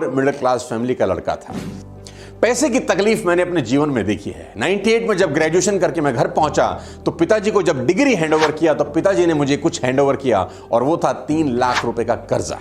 Middle class family का लड़का था। पैसे की तकलीफ मैंने अपने जीवन में देखी है। 98 में जब ग्रेजुएशन करके मैं घर पहुंचा तो पिताजी को जब डिग्री हैंडओवर किया तो पिताजी ने मुझे कुछ हैंडओवर किया और वो था 3 लाख रुपए का कर्जा।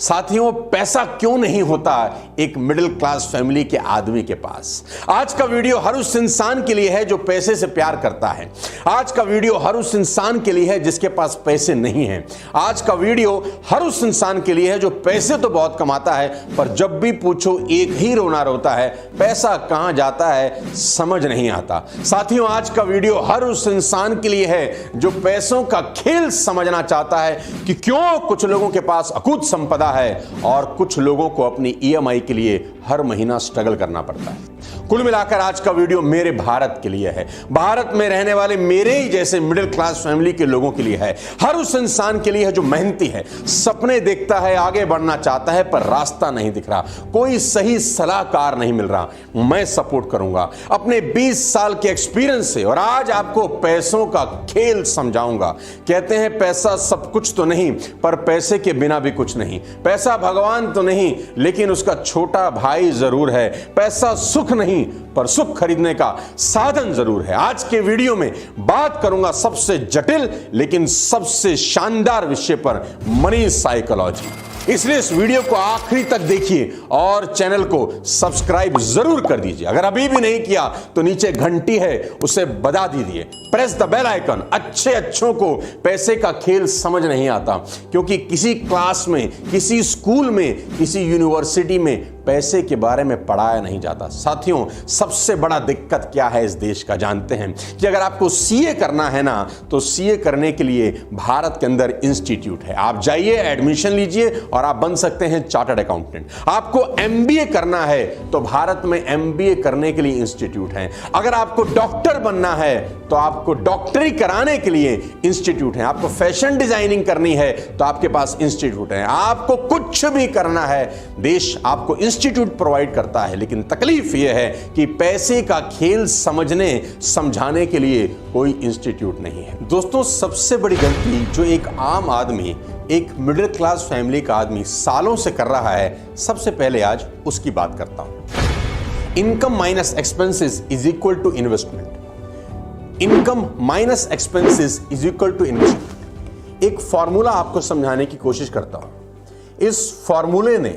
साथियों, पैसा क्यों नहीं होता एक मिडिल क्लास फैमिली के आदमी के पास। आज का वीडियो हर उस इंसान के लिए है जो पैसे से प्यार करता है। आज का वीडियो हर उस इंसान के लिए है जिसके पास पैसे नहीं हैं। आज का वीडियो हर उस इंसान के लिए है जो पैसे तो बहुत कमाता है पर जब भी पूछो एक ही रोना रोता है, पैसा कहां जाता है समझ नहीं आता। साथियों, आज का वीडियो हर उस इंसान के लिए है जो पैसों का खेल समझना चाहता है कि क्यों कुछ लोगों के पास अकूत संपदा है और कुछ लोगों को अपनी ईएमआई के लिए हर महीना स्ट्रगल करना पड़ता है। कुल मिलाकर आज का वीडियो मेरे भारत के लिए है, भारत में रहने वाले मेरे ही जैसे मिडिल क्लास फैमिली के लोगों के लिए है, हर उस इंसान के लिए है जो मेहनती है, सपने देखता है, आगे बढ़ना चाहता है पर रास्ता नहीं दिख रहा, कोई सही सलाहकार नहीं मिल रहा। मैं सपोर्ट करूंगा अपने 20 साल के एक्सपीरियंस से और आज आपको पैसों का खेल समझाऊंगा। कहते हैं पैसा सब कुछ तो नहीं पर पैसे के बिना भी कुछ नहीं। पैसा भगवान तो नहीं लेकिन उसका छोटा भाई जरूर है। पैसा सुख नहीं पर सुख खरीदने का साधन जरूर है। आज के वीडियो में बात करूंगा सबसे जटिल लेकिन सबसे शानदार विषय पर, मनी साइकोलॉजी। इसलिए इस वीडियो को आखिरी तक देखिए और चैनल को सब्सक्राइब जरूर कर दीजिए। अगर अभी भी नहीं किया तो नीचे घंटी है उसे बजा दीजिए, प्रेस द बेल आइकन। अच्छों को पैसे का खेल समझ नहीं आता क्योंकि किसी क्लास में, किसी स्कूल में, किसी यूनिवर्सिटी में पैसे के बारे में पढ़ाया नहीं जाता। साथियों, सबसे बड़ा दिक्कत क्या है इस देश का जानते हैं कि अगर आपको सीए करना है ना तो सीए करने के लिए भारत के अंदर इंस्टीट्यूट है। आप जाइए, एडमिशन लीजिए और आप बन सकते हैं चार्टर्ड अकाउंटेंट। आपको एमबीए करना है तो भारत में एमबीए करने के लिए इंस्टीट्यूट है। अगर आपको डॉक्टर बनना है तो आपको डॉक्टरी कराने के लिए इंस्टीट्यूट है। आपको फैशन डिजाइनिंग करनी है तो आपके पास इंस्टीट्यूट है। आपको कुछ भी करना है, देश आपको इंस्टीट्यूट प्रोवाइड करता है। लेकिन तकलीफ यह है कि पैसे का खेल समझने समझाने के लिए कोई इंस्टीट्यूट नहीं है। दोस्तों, सबसे बड़ी गलती जो एक आम आदमी, एक मिडिल क्लास फैमिली का आदमी सालों से कर रहा है, सबसे पहले आज उसकी बात करता हूं। Income minus expenses is equal to investment. Income minus expenses is equal to investment. एक फॉर्मूला आपको समझाने की कोशिश करता हूं। इस फॉर्मूले ने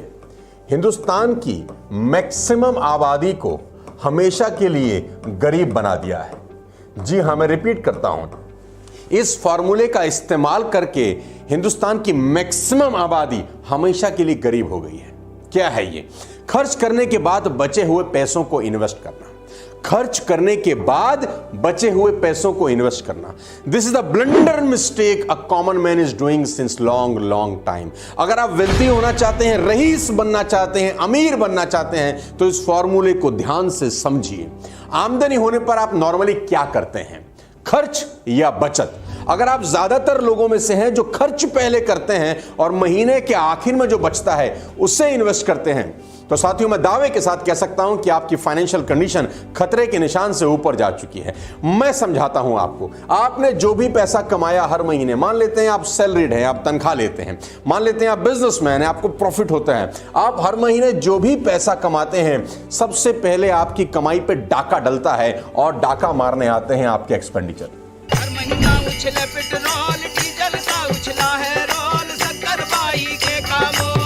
हिंदुस्तान की मैक्सिमम आबादी को हमेशा के लिए गरीब बना दिया है। जी हां, मैं रिपीट करता हूं। इस फॉर्मूले का इस्तेमाल करके हिंदुस्तान की मैक्सिमम आबादी हमेशा के लिए गरीब हो गई है। क्या है ये? खर्च करने के बाद बचे हुए पैसों को इन्वेस्ट करना। खर्च करने के बाद बचे हुए पैसों को इन्वेस्ट करना। This is the blunder mistake a common man is doing since long time. अगर आप वेल्दी होना चाहते हैं, रईस बनना चाहते हैं, अमीर बनना चाहते हैं तो इस फॉर्मूले को ध्यान से समझिए। आमदनी होने पर आप नॉर्मली क्या करते हैं? खर्च या बचत? अगर आप ज्यादातर लोगों में से हैं जो खर्च पहले करते हैं और महीने के आखिर में जो बचता है उससे इन्वेस्ट करते हैं तो साथियों, मैं दावे के साथ कह सकता हूं कि आपकी फाइनेंशियल कंडीशन खतरे के निशान से ऊपर जा चुकी है। मैं समझाता हूं आपको। आपने जो भी पैसा कमाया हर महीने, मान लेते हैं आप सैलरीड हैं, आप तनख्वाह लेते हैं, मान लेते हैं आप बिजनेसमैन हैं, आपको प्रॉफिट होता है, आप हर महीने जो भी पैसा कमाते हैं सबसे पहले आपकी कमाई पे डाका डलता है और डाका मारने आते हैं आपके एक्सपेंडिचर। हर महीना उछले पेट्रोल डीजल का उछला है रोल, शक्कर बाई के कामोल।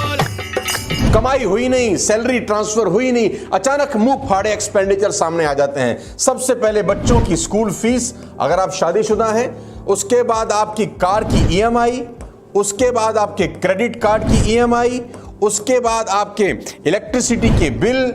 कमाई हुई नहीं, सैलरी ट्रांसफर हुई नहीं, अचानक मुंह फाड़े एक्सपेंडिचर सामने आ जाते हैं। सबसे पहले बच्चों की स्कूल फीस, अगर आप शादीशुदा हैं, उसके बाद आपकी कार की ईएमआई, उसके बाद आपके क्रेडिट कार्ड की ईएमआई, उसके बाद आपके इलेक्ट्रिसिटी के बिल,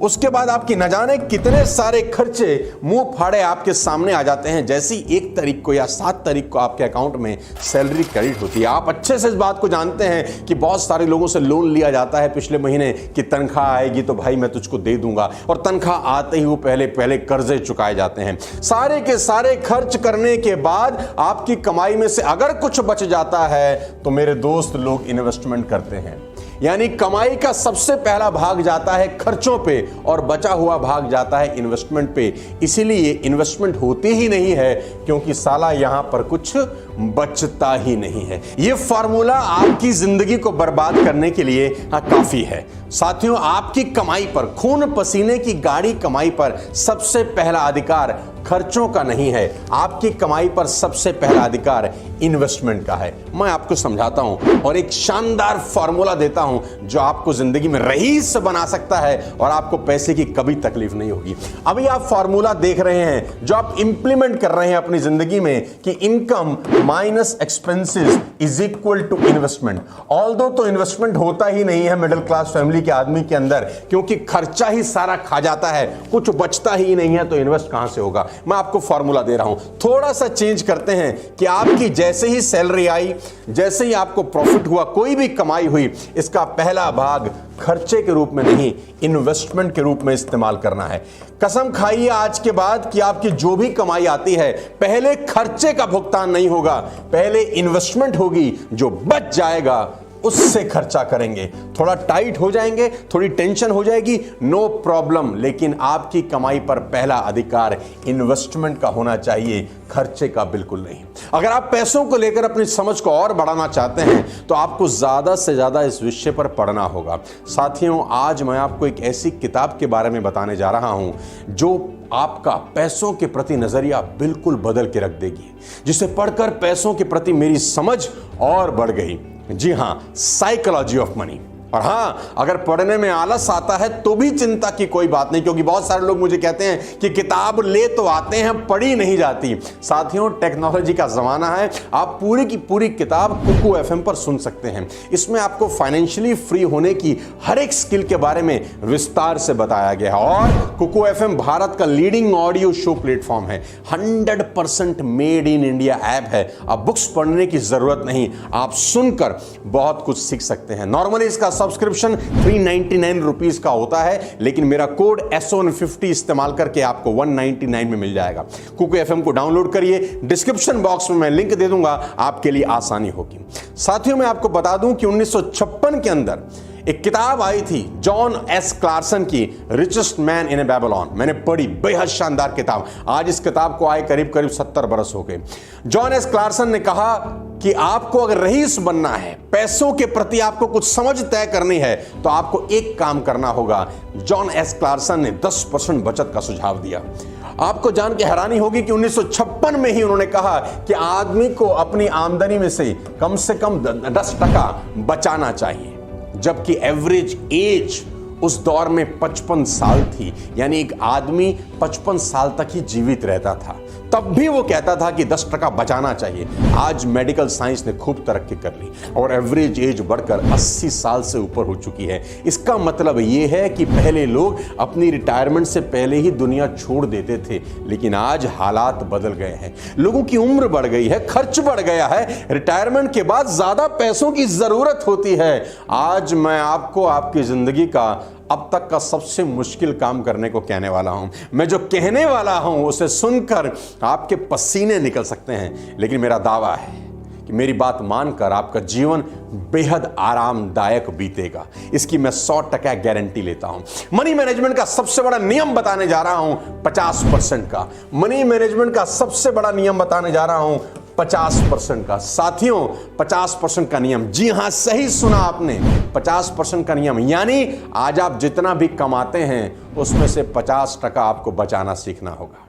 उसके बाद आपकी न जाने कितने सारे खर्चे मुंह फाड़े आपके सामने आ जाते हैं। जैसी 1 तारीख को या 7 तारीख को आपके अकाउंट में सैलरी क्रेडिट होती है। आप अच्छे से इस बात को जानते हैं कि बहुत सारे लोगों से लोन लिया जाता है पिछले महीने कि तनख्वाह आएगी तो भाई मैं तुझको दे दूंगा, और तनख्वाह आते ही वो पहले कर्जे चुकाए जाते हैं। सारे के सारे खर्च करने के बाद आपकी कमाई में से अगर कुछ बच जाता है तो मेरे दोस्त लोग इन्वेस्टमेंट करते हैं। यानी कमाई का सबसे पहला भाग जाता है खर्चों पे और बचा हुआ भाग जाता है इन्वेस्टमेंट पे। इसीलिए इन्वेस्टमेंट होती ही नहीं है क्योंकि साला यहां पर कुछ बचता ही नहीं है। यह फॉर्मूला आपकी जिंदगी को बर्बाद करने के लिए काफी है। साथियों, आपकी कमाई पर, खून पसीने की गाड़ी कमाई पर सबसे पहला अधिकार खर्चों का नहीं है। आपकी कमाई पर सबसे पहला अधिकार इन्वेस्टमेंट का है। मैं आपको समझाता हूं और एक शानदार फॉर्मूला देता हूं जो आपको जिंदगी में रईस बना सकता है और आपको पैसे की कभी तकलीफ नहीं होगी। अभी आप फॉर्मूला देख रहे हैं जो आप इंप्लीमेंट कर रहे हैं अपनी जिंदगी में कि income minus expenses is equal to investment. Although तो इन्वेस्टमेंट होता ही नहीं है मिडिल क्लास फैमिली के आदमी के अंदर, क्योंकि खर्चा ही सारा खा जाता है, कुछ बचता ही नहीं है, तो इन्वेस्ट कहां से होगा। मैं आपको फॉर्मूला दे रहा हूं, थोड़ा सा चेंज करते हैं कि आपकी जैसे ही सैलरी आई, जैसे ही आपको प्रॉफिट हुआ, कोई भी कमाई हुई, इसका पहला भाग खर्चे के रूप में नहीं, इन्वेस्टमेंट के रूप में इस्तेमाल करना है। कसम खाइए आज के बाद कि आपकी जो भी कमाई आती है पहले खर्चे का भुगतान नहीं होगा, पहले इन्वेस्टमेंट होगी। जो बच जाएगा उससे खर्चा करेंगे। थोड़ा टाइट हो जाएंगे, थोड़ी टेंशन हो जाएगी, नो प्रॉब्लम, लेकिन आपकी कमाई पर पहला अधिकार इन्वेस्टमेंट का होना चाहिए, खर्चे का बिल्कुल नहीं। अगर आप पैसों को लेकर अपनी समझ को और बढ़ाना चाहते हैं तो आपको ज्यादा से ज्यादा इस विषय पर पढ़ना होगा। साथियों, आज मैं आपको एक ऐसी किताब के बारे में बताने जा रहा हूं जो आपका पैसों के प्रति नजरिया बिल्कुल बदल के रख देगी, जिसे पढ़कर पैसों के प्रति मेरी समझ और बढ़ गई। जी हां, साइकोलॉजी ऑफ मनी। और हां, अगर पढ़ने में आलस आता है तो भी चिंता की कोई बात नहीं, क्योंकि बहुत सारे लोग मुझे कहते हैं कि किताब ले तो आते हैं, पढ़ी नहीं जाती। साथियों, टेक्नोलॉजी का जमाना है, आप पूरी की पूरी किताब कुकू एफएम पर सुन सकते हैं। इसमें आपको फाइनेंशियली फ्री होने की हर एक स्किल के बारे में विस्तार से बताया गया है। और कुकू एफएम भारत का लीडिंग ऑडियो शो प्लेटफॉर्म है, 100% मेड इन इंडिया ऐप है। अब बुक्स पढ़ने की जरूरत नहीं, आप सुनकर बहुत कुछ सीख सकते हैं। नॉर्मली इसका सब्सक्रिप्शन 399 रुपीज का होता है, लेकिन मेरा कोड SON50 इस्तेमाल करके आपको 199 में मिल जाएगा। कुकू एफएम को डाउनलोड करिए, डिस्क्रिप्शन बॉक्स में मैं लिंक दे दूंगा, आपके लिए आसानी होगी। साथियों, मैं आपको बता दूं कि 1956 के अंदर एक किताब आई थी जॉन एस क्लार्सन की, richest man in A Babylon. मैंने पढ़ी, बेहद शानदार किताब। आज इस किताब को आए करीब करीब 70 बरस हो गए। जॉन एस क्लार्सन ने कहा कि आपको अगर रईस बनना है, पैसों के प्रति आपको कुछ समझ तय करनी है, तो आपको एक काम करना होगा। जॉन एस क्लार्सन ने 10% बचत का सुझाव दिया। आपको जान के हैरानी होगी कि 1956 में ही उन्होंने कहा कि आदमी को अपनी आमदनी में से कम 10% बचाना चाहिए, जबकि एवरेज एज उस दौर में 55 साल थी। यानी एक आदमी 55 साल तक ही जीवित रहता था, तब भी वो कहता था कि 10% बचाना चाहिए। आज मेडिकल साइंस ने खूब तरक्की कर ली और एवरेज एज बढ़कर 80 साल से ऊपर हो चुकी है। इसका मतलब ये है कि पहले लोग अपनी रिटायरमेंट से पहले ही दुनिया छोड़ देते थे, लेकिन आज हालात बदल गए हैं। लोगों की उम्र बढ़ गई है, खर्च बढ़ गया है, रिटायरमेंट के बाद ज्यादा पैसों की जरूरत होती है। आज मैं आपको आपकी जिंदगी का अब तक का सबसे मुश्किल काम करने को कहने वाला हूं। मैं जो कहने वाला हूं उसे सुनकर आपके पसीने निकल सकते हैं, लेकिन मेरा दावा है कि मेरी बात मानकर आपका जीवन बेहद आरामदायक बीतेगा। इसकी मैं 100% गारंटी लेता हूं। मनी मैनेजमेंट का सबसे बड़ा नियम बताने जा रहा हूं 50% का। मनी मैनेजमेंट का सबसे बड़ा नियम बताने जा रहा हूं 50% का। साथियों, 50% का नियम, जी हां, सही सुना आपने, 50% का नियम। यानी आज आप जितना भी कमाते हैं उसमें से 50% आपको बचाना सीखना होगा।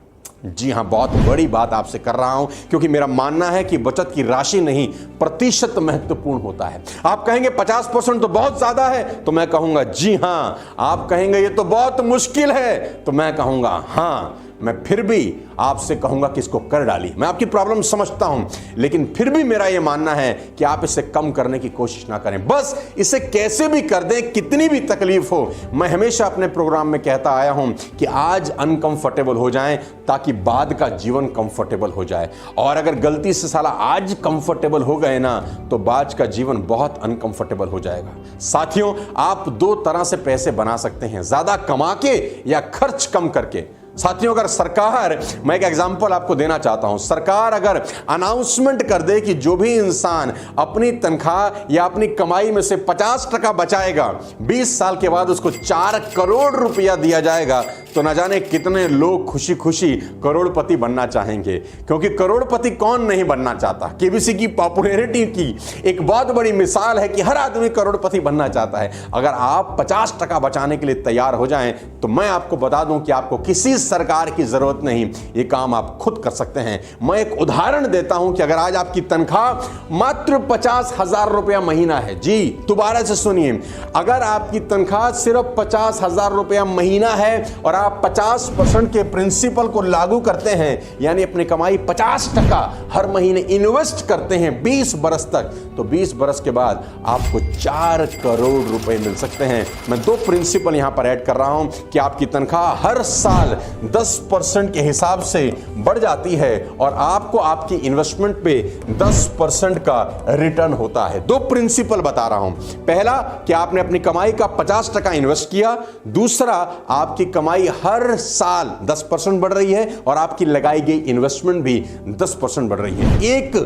जी हां, बहुत बड़ी बात आपसे कर रहा हूं, क्योंकि मेरा मानना है कि बचत की राशि नहीं, प्रतिशत महत्वपूर्ण होता है। आप कहेंगे 50% तो बहुत ज्यादा है, तो मैं कहूंगा जी हां। आप कहेंगे ये तो बहुत मुश्किल है, तो मैं कहूंगा हां। मैं फिर भी आपसे कहूंगा कि इसको कर डालिए। मैं आपकी प्रॉब्लम समझता हूं, लेकिन फिर भी मेरा यह मानना है कि आप इसे कम करने की कोशिश ना करें, बस इसे कैसे भी कर दें, कितनी भी तकलीफ हो। मैं हमेशा अपने प्रोग्राम में कहता आया हूं कि आज अनकंफर्टेबल हो जाएं ताकि बाद का जीवन कंफर्टेबल हो जाए, और अगर गलती से साला आज कंफर्टेबल हो गए ना तो बाद का जीवन बहुत अनकंफर्टेबल हो जाएगा। साथियों, आप 2 तरह से पैसे बना सकते हैं, ज्यादा कमा के या खर्च कम करके। साथियों, अगर सरकार, मैं एक एग्जांपल आपको देना चाहता हूं, सरकार अगर अनाउंसमेंट कर दे कि जो भी इंसान अपनी तनख्वाह या अपनी कमाई में से 50% बचाएगा 20 साल के बाद उसको 4 करोड़ रुपया दिया जाएगा, तो न जाने कितने लोग खुशी खुशी करोड़पति बनना चाहेंगे। क्योंकि करोड़पति कौन नहीं बनना चाहता। केबीसी की पॉपुलैरिटी की एक बहुत बड़ी मिसाल है कि हर आदमी करोड़पति बनना चाहता है। अगर आप 50% बचाने के लिए तैयार हो जाएं तो मैं आपको बता दूं कि आपको किसी सरकार की जरूरत नहीं, ये काम आप खुद कर सकते हैं। मैं एक उदाहरण देता हूं कि अगर आज आपकी तनख्वाह मात्र 50,000 रुपया महीना है, जी दोबारा से सुनिए, अगर आपकी तनख्वाह सिर्फ 50,000 रुपया महीना है और आप 50% के प्रिंसिपल को लागू करते हैं, यानी अपनी कमाई 50% हर महीने इन्वेस्ट करते हैं 20 बरस तक, तो 20 बरस के बाद आपको 4 करोड़ रुपए मिल सकते हैं। मैं 2 प्रिंसिपल यहां पर ऐड कर रहा हूं कि आपकी तनख्वाह हर साल 10% के हिसाब से बढ़ जाती है और आपको आपकी इन्वेस्टमेंट पे 10% का रिटर्न होता है। 2 प्रिंसिपल बता रहा हूं। पहला कि आपने अपनी कमाई का 50% इन्वेस्ट किया, दूसरा आपकी कमाई हर साल 10% बढ़ रही है और आपकी लगाई गई इन्वेस्टमेंट भी 10% बढ़ रही है। एक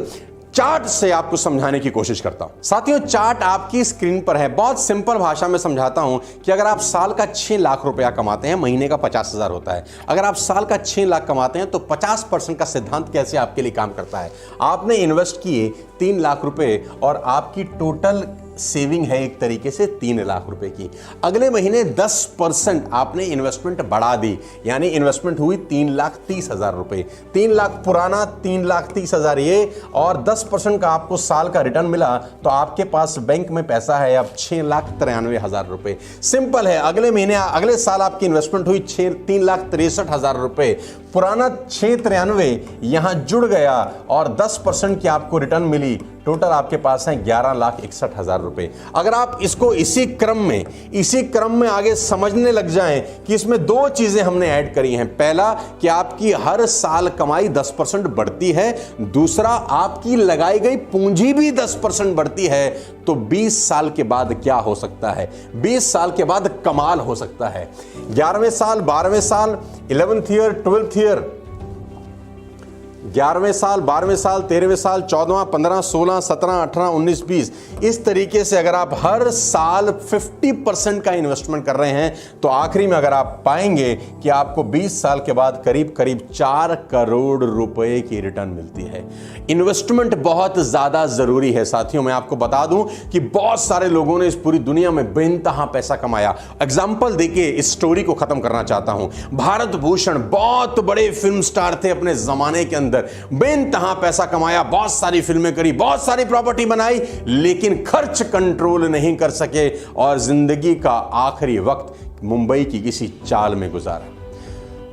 चार्ट से आपको समझाने की कोशिश करता हूं। साथियों, चार्ट आपकी स्क्रीन पर है। बहुत सिंपल भाषा में समझाता हूं कि अगर आप साल का 6 लाख रुपया कमाते हैं, महीने का 50,000 होता है। अगर आप साल का 6 लाख कमाते हैं तो 50% का सिद्धांत कैसे आपके लिए काम करता है। आपने इन्वेस्ट किए 3 लाख रुपए और आपकी टोटल सेविंग है एक तरीके से 3 लाख रुपए की। अगले महीने 10% आपने इन्वेस्टमेंट बढ़ा दी, यानी इन्वेस्टमेंट हुई 3,30,000 रुपए। 3 लाख पुराना, 3,30,000 ये, और 10% का आपको साल का रिटर्न मिला, तो आपके पास बैंक में पैसा है अब 6,93,000 रुपए। सिंपल है, अगले महीने अगले साल आपकी इन्वेस्टमेंट हुई 3,63,000 रुपए। पुराना 693 यहां जुड़ गया और 10% की आपको रिटर्न मिली, टोटल आपके पास है 11,61,000 रुपए। अगर आप इसको इसी क्रम में आगे समझने लग जाएं कि इसमें 2 चीजें हमने ऐड करी हैं। पहला कि आपकी हर साल कमाई 10% बढ़ती है, दूसरा आपकी लगाई गई पूंजी भी 10% बढ़ती है। तो 20 साल के बाद क्या हो सकता है? 20 साल के बाद कमाल हो सकता है। 11वें साल, 12वें साल, 11th ईयर, 12th ईयर, 11वें साल, 12वें साल, 13वें साल, 14वां, 15, 16, 17, 18, 19, 20, इस तरीके से अगर आप हर साल 50% का इन्वेस्टमेंट कर रहे हैं तो आखिरी में अगर आप पाएंगे कि आपको 20 साल के बाद करीब 4 करोड़ रुपए की रिटर्न मिलती है। इन्वेस्टमेंट बहुत ज्यादा जरूरी है साथियों। मैं आपको बता दूं कि बहुत सारे लोगों ने इस पूरी दुनिया में बेइंतहा पैसा कमाया। एग्जाम्पल देके इस स्टोरी को खत्म करना चाहता हूं। भारत भूषण बहुत बड़े फिल्म स्टार थे अपने जमाने के अंदर, बेइंतहा पैसा कमाया, बहुत सारी फिल्में करी, बहुत सारी प्रॉपर्टी बनाई, लेकिन खर्च कंट्रोल नहीं कर सके और जिंदगी का आखिरी वक्त मुंबई की किसी चाल में गुजारा।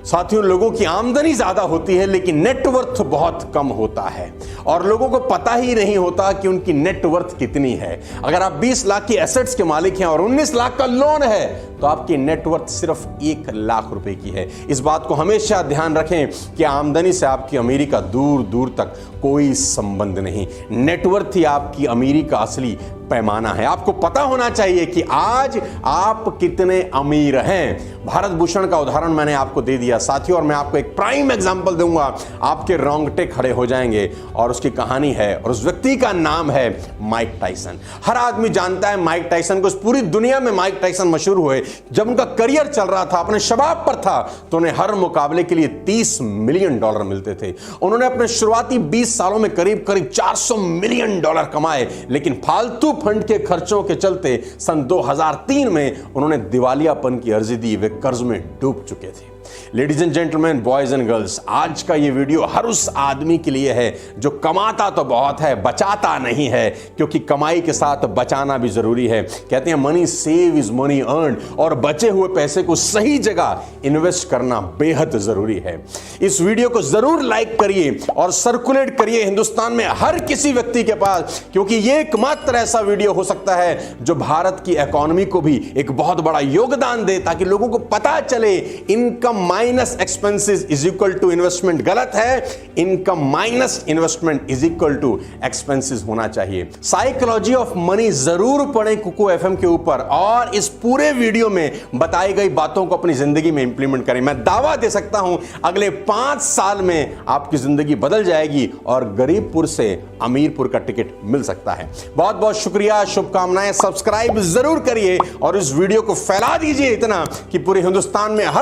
साथियों, लोगों की आमदनी ज्यादा होती है लेकिन नेटवर्थ बहुत कम होता है और लोगों को पता ही नहीं होता कि उनकी नेटवर्थ कितनी है। अगर आप 20 लाख की एसेट्स के मालिक हैं और 19 लाख का लोन है तो आपकी नेटवर्थ सिर्फ 1 लाख रुपए की है। इस बात को हमेशा ध्यान रखें कि आमदनी से आपकी अमीरी का दूर दूर तक कोई संबंध नहीं। नेटवर्थ ही आपकी अमीरी का असली पैमाना है। आपको पता होना चाहिए कि आज आप कितने अमीर हैं। भारत भूषण का उदाहरण मैंने आपको दे दिया साथियों, और मैं आपको एक प्राइम एग्जांपल दूंगा, आपके रोंगटे खड़े हो जाएंगे। और उसकी कहानी है और उस व्यक्ति का नाम है माइक टायसन। हर आदमी जानता है माइक टायसन को। इस पूरी दुनिया में माइक टायसन मशहूर हुए जब उनका करियर चल रहा था, अपने शबाब पर था, तो उन्हें हर मुकाबले के लिए $30 मिलियन मिलते थे। उन्होंने अपने शुरुआती 20 सालों में करीब $400 मिलियन कमाए, लेकिन फालतू फंड के खर्चों के चलते सन 2003 में उन्होंने दिवालियापन की अर्जी दी। वे कर्ज में डूब चुके थे। Ladies and gentleman, boys and girls, आज का ये वीडियो हर उस आदमी के लिए है जो कमाता तो बहुत है, बचाता नहीं है, क्योंकि कमाई के साथ बचाना भी जरूरी है। कहते हैं money save is money earn, और बचे हुए पैसे को सही जगह इन्वेस्ट करना बेहद जरूरी है। इस वीडियो को जरूर लाइक करिए और सर्कुलेट करिए हिंदुस्तान में हर किसी व्यक्ति के पास, क्योंकि ये एकमात्र ऐसा वीडियो हो सकता है जो भारत की इकोनॉमी को भी एक बहुत बड़ा योगदान दे, ताकि लोगों को पता चले income income minus expenses is equal to investment गलत है। Income minus investment is equal to expenses होना चाहिए। साइकोलॉजी ऑफ मनी जरूर पढ़ें कुकू एफएम के ऊपर और इस पूरे वीडियो में बताई गई बातों को अपनी जिंदगी में इंप्लीमेंट करें। मैं दावा दे सकता हूं अगले 5 साल में आपकी जिंदगी बदल जाएगी और गरीबपुर से अमीरपुर का टिकट मिल सकता है। बहुत बहुत शुक्रिया, शुभकामनाएं। सब्सक्राइब जरूर करिए और इस वीडियो को फैला दीजिए इतना कि पूरे हिंदुस्तान में हर